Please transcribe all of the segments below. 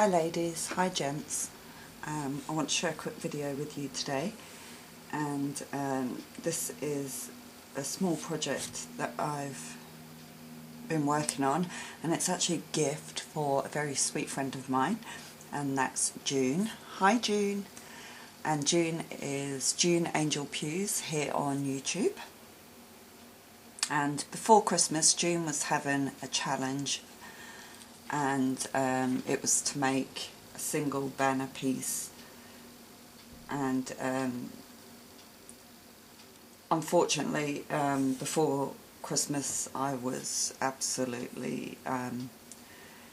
Hi ladies, hi gents. I want to share a quick video with you today, and this is a small project that I've been working on, and it's actually a gift for a very sweet friend of mine, and that's June. Hi June. And June is June Angel Pews here on YouTube. And before Christmas, June was having a challenge, and it was to make a single banner piece, and unfortunately before Christmas I was absolutely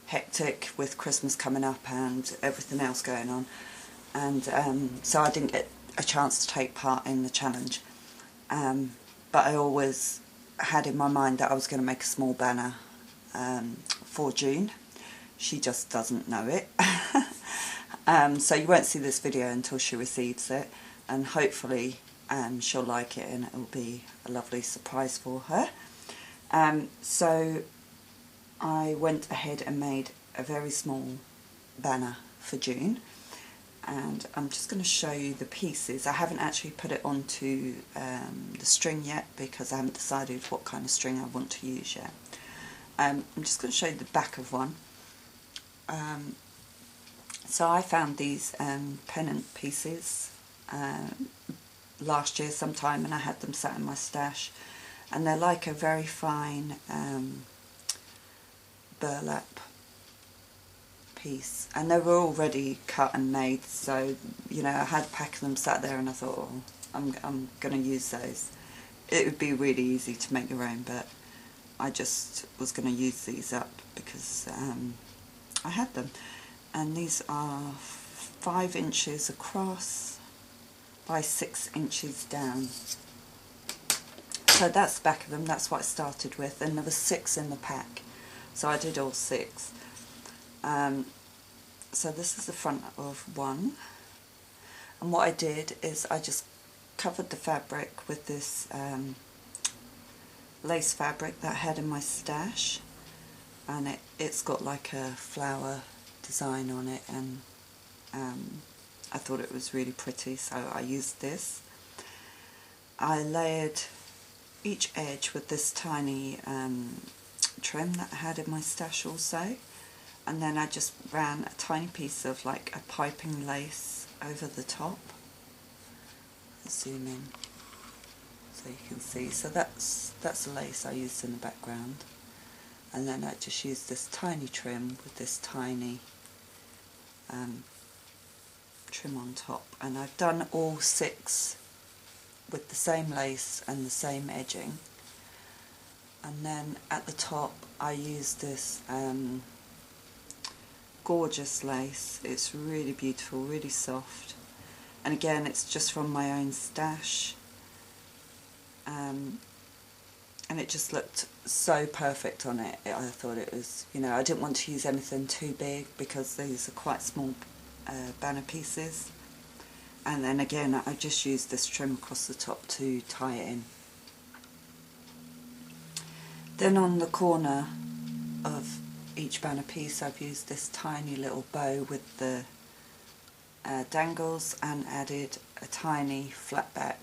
hectic with Christmas coming up and everything else going on, and so I didn't get a chance to take part in the challenge, but I always had in my mind that I was going to make a small banner for June. She just doesn't know it. So you won't see this video until she receives it, and hopefully she'll like it and it will be a lovely surprise for her. So I went ahead and made a very small banner for June, and I'm just going to show you the pieces. I haven't actually put it onto the string yet because I haven't decided what kind of string I want to use yet. I'm just going to show you the back of one. So I found these pennant pieces last year sometime, and I had them sat in my stash, and they're like a very fine burlap piece, and they were already cut and made, so you know I had a pack of them sat there, and I thought, oh, I'm going to use those. It would be really easy to make your own, but I just was going to use these up because I had them, and these are 5 inches across by 6 inches down. So that's the back of them. That's what I started with, and there were 6 in the pack, so I did all 6. So this is the front of one, and what I did is I just covered the fabric with this lace fabric that I had in my stash, and it's got like a flower design on it, and I thought it was really pretty, so I used this. I layered each edge with this tiny trim that I had in my stash also, and then I just ran a tiny piece of like a piping lace over the top. Let's zoom in so you can see. So that's the lace I used in the background, and then I just used this tiny trim with this tiny trim on top, and I've done all 6 with the same lace and the same edging. And then at the top I used this gorgeous lace. It's really beautiful, really soft, and again it's just from my own stash, and it just looked so perfect on it. I thought it was, you know, I didn't want to use anything too big because these are quite small banner pieces, and then again I just used this trim across the top to tie it in. Then on the corner of each banner piece I've used this tiny little bow with the dangles, and added a tiny flat back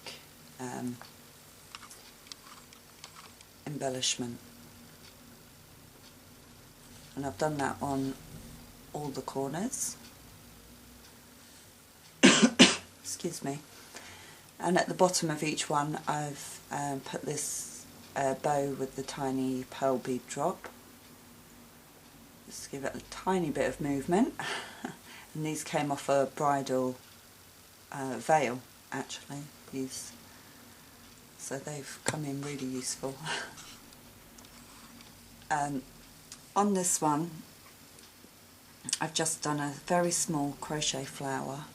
embellishment, and I've done that on all the corners. Excuse me. And at the bottom of each one I've put this bow with the tiny pearl bead drop. Just give it a tiny bit of movement. And these came off a bridal veil actually, these, so they've come in really useful. On this one I've just done a very small crochet flower,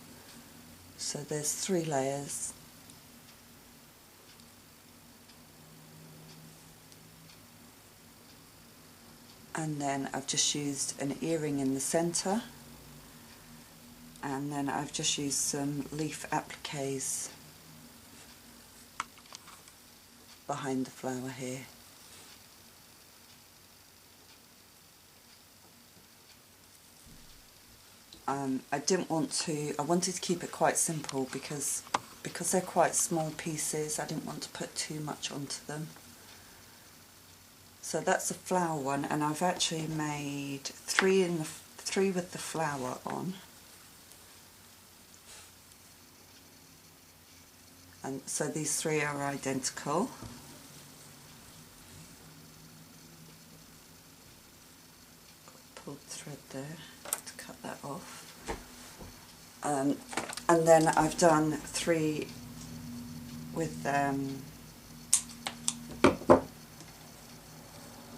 so there's 3 layers, and then I've just used an earring in the centre, and then I've just used some leaf appliques behind the flower here. I didn't want to, I wanted to keep it quite simple because they're quite small pieces. I didn't want to put too much onto them. So that's the flower one, and I've actually made three with the flower on. And so these 3 are identical. Pulled thread there to cut that off. And then I've done 3 with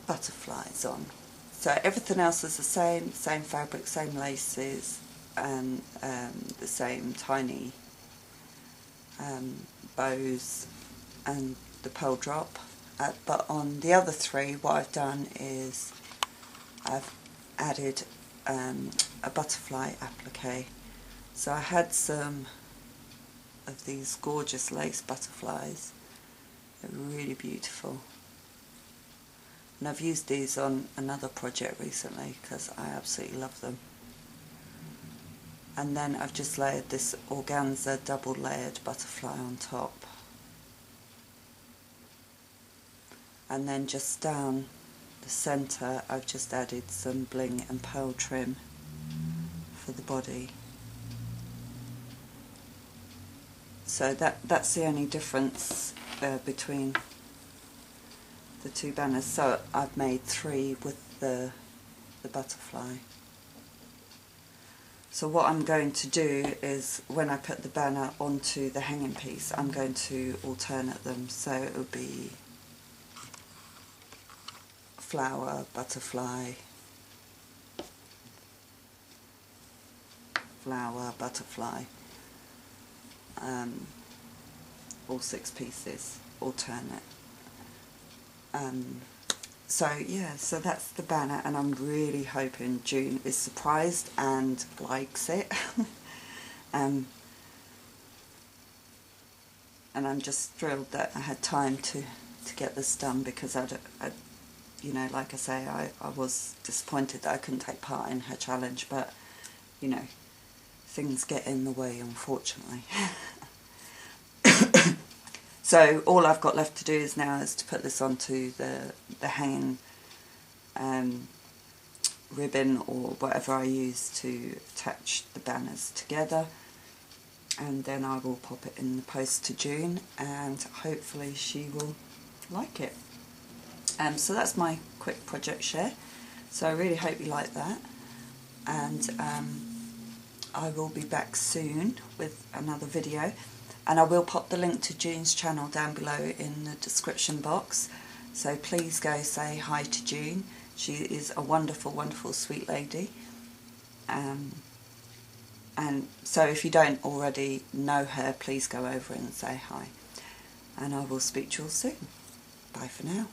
butterflies on. So everything else is the same fabric, same laces, and the same tiny bows and the pearl drop. But on the other 3, what I've done is I've added a butterfly applique. So I had some of these gorgeous lace butterflies. They're really beautiful. And I've used these on another project recently because I absolutely love them. And then I've just layered this organza double layered butterfly on top. And then just down the centre I've just added some bling and pearl trim for the body. So that's the only difference between the 2 banners. So I've made 3 with the butterfly. So what I'm going to do is when I put the banner onto the hanging piece, I'm going to alternate them. So it will be flower, butterfly, flower, butterfly. All 6 pieces, alternate. So yeah, so that's the banner, and I'm really hoping June is surprised and likes it. And I'm just thrilled that I had time to get this done, because I you know, like I say, I was disappointed that I couldn't take part in her challenge, but you know, things get in the way, unfortunately. So all I've got left to do is to put this onto the hanging ribbon or whatever I use to attach the banners together, and then I will pop it in the post to June, and hopefully she will like it. So that's my quick project share. So I really hope you like that, and I will be back soon with another video. And I will pop the link to June's channel down below in the description box. So please go say hi to June. She is a wonderful, wonderful, sweet lady. And so if you don't already know her, please go over and say hi. And I will speak to you all soon. Bye for now.